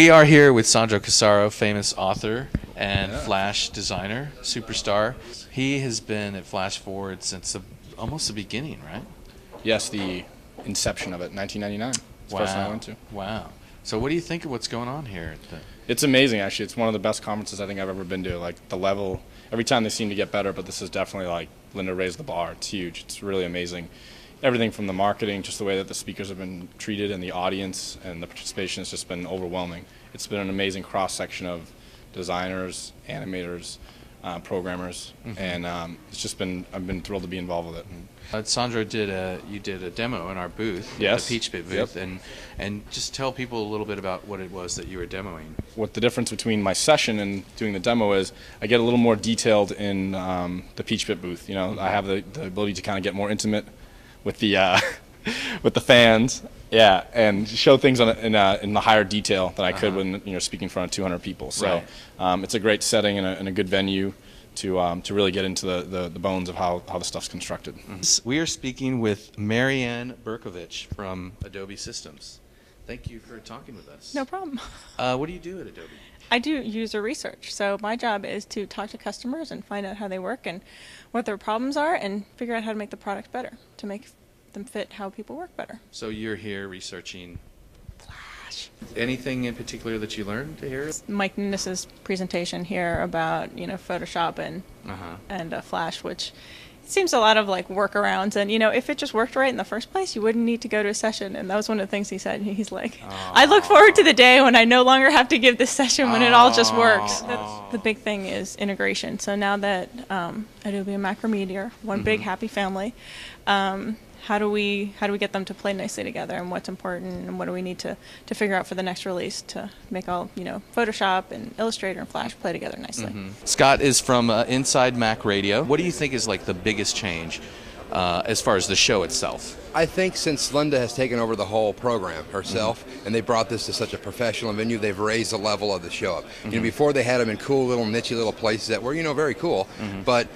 We are here with Sandro Casaro, famous author and Flash designer, superstar. He has been at Flash Forward since almost the beginning, right? Yes, the inception of it, 1999. It's the first time I went to. Wow. So what do you think of what's going on here? It's amazing, actually. It's one of the best conferences I think I've ever been to. Like, the level, every time they seem to get better, but this is definitely like Linda raised the bar. It's huge. It's really amazing. Everything from the marketing, just the way that the speakers have been treated, and the audience and the participation has just been overwhelming. It's been an amazing cross-section of designers, animators, programmers, and it's just been, I've been thrilled to be involved with it. Sandro, you did a demo in our booth, yes, the Peachpit booth, and just tell people a little bit about what it was that you were demoing. What the difference between my session and doing the demo is, I get a little more detailed in the Peachpit booth. You know, I have the ability to kind of get more intimate with the with the fans, and show things in the higher detail than I could when speaking in front of 200 people. So it's a great setting and a good venue to really get into the bones of how the stuff's constructed. We are speaking with Marianne Berkovich from Adobe Systems. Thank you for talking with us. No problem. What do you do at Adobe? I do user research. So my job is to talk to customers and find out how they work and what their problems are and figure out how to make the product better, to make them fit how people work better. So you're here researching Flash. Anything in particular that you learned to hear? Mike Ninnis's presentation here about Photoshop and Flash, which seems a lot of like workarounds, and if it just worked right in the first place, you wouldn't need to go to a session. And that was one of the things he said. He's like, I look forward to the day when I no longer have to give this session, when it all just works. That's the big thing, is integration. So now that Adobe and Macromedia are one big happy family, how do we get them to play nicely together, and what's important, and what do we need to figure out for the next release to make all Photoshop and Illustrator and Flash play together nicely. Scott is from Inside Mac Radio. What do you think is like the biggest change as far as the show itself? I think since Linda has taken over the whole program herself, and they brought this to such a professional venue, they've raised the level of the show up. Before they had them in cool little niche little places that were very cool, but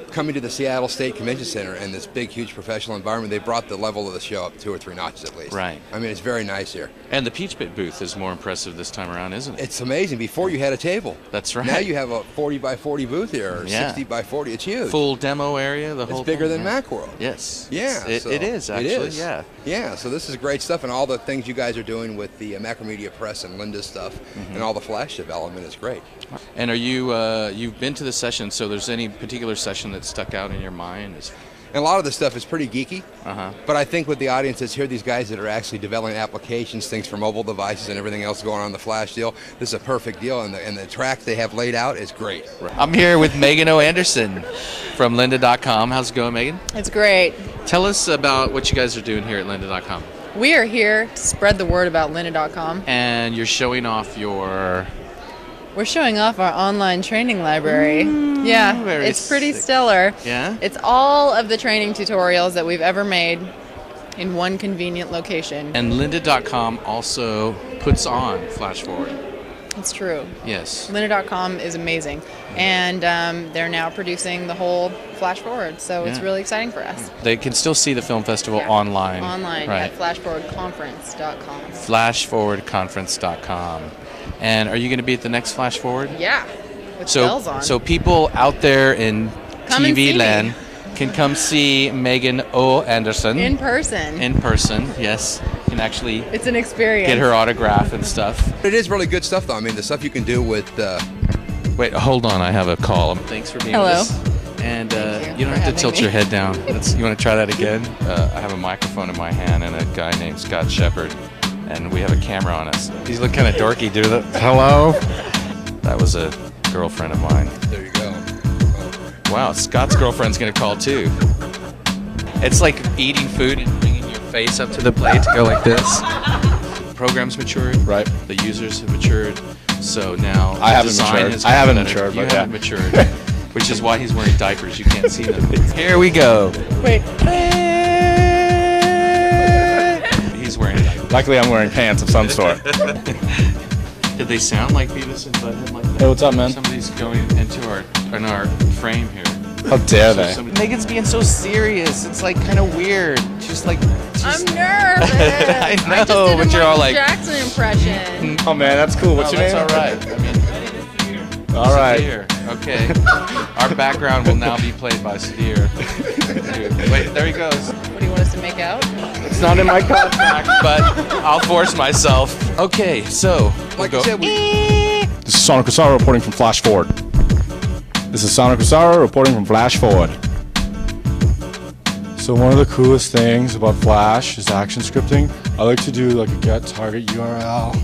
coming to the Seattle State Convention Center and this big, huge professional environment, they brought the level of the show up 2 or 3 notches at least. Right. I mean, it's very nice here. And the Peachpit booth is more impressive this time around, isn't it? It's amazing. Before you had a table. That's right. Now you have a 40 by 40 booth here, or 60 by 40. It's huge. Full demo area, the whole It's bigger thing, than Macworld. Yes. Yeah. It is, actually. It is. Yeah. Yeah, so this is great stuff, and all the things you guys are doing with the Macromedia Press and Linda's stuff, and all the Flash development is great. And are you, you've been to the session, so there's any particular session that stuck out in your mind? And a lot of the stuff is pretty geeky, but I think with the audience that's here, these guys that are actually developing applications, things for mobile devices and everything else going on in the Flash deal, this is a perfect deal, and the track they have laid out is great. I'm here with Megan O. Anderson from lynda.com. How's it going, Megan? It's great. Tell us about what you guys are doing here at lynda.com. We are here to spread the word about lynda.com. And you're showing off your... We're showing off our online training library. Yeah, it's pretty stellar. Yeah? It's all of the training tutorials that we've ever made in one convenient location. And lynda.com also puts on Flash Forward. It's true. Yes. Lynda.com is amazing. And they're now producing the whole Flash Forward, so it's really exciting for us. They can still see the film festival online. Online at flashforwardconference.com. Flashforwardconference.com. And are you going to be at the next Flash Forward? Yeah, with bells on. So people out there in TV land can come see Megan O. Anderson. In person. In person, yes. You can actually it's an experience. Get her autograph and stuff. It is really good stuff, though. I mean, the stuff you can do with... Wait, hold on. I have a call. Thanks for being with us. And you don't have to tilt your head down. You want to try that again? I have a microphone in my hand and a guy named Scott Shepard. And we have a camera on us. These look kind of dorky, dude. Hello? That was a girlfriend of mine. There you go. Wow, Scott's girlfriend's going to call too. It's like eating food and bringing your face up to the plate to go like this. The program's matured. Right. The users have matured. So now I haven't matured, you haven't matured. Which is why he's wearing diapers. You can't see them. Here we go. Wait. He's wearing a diaper. Luckily, I'm wearing pants of some sort. Did they sound like Beavis and Butthead like that? Hey, what's up, man? Somebody's going into our frame here. How dare they? Megan's being so serious. It's like kind of weird. She's like. I'm nervous. I know, I just did but a you're all Michael like. Jackson impression. Oh man, that's cool. What's your name? That's all right. I mean. All right. Sadir. Okay. Our background will now be played by Sadir. Wait, there he goes. What do you want us to make out? It's not in my contract, but I'll force myself. Okay, so. Like I said, This is Sonic Rosaro reporting from Flash Forward. This is Sonic Rosaro reporting from Flash Forward. So one of the coolest things about Flash is action scripting. I like to do like a get target URL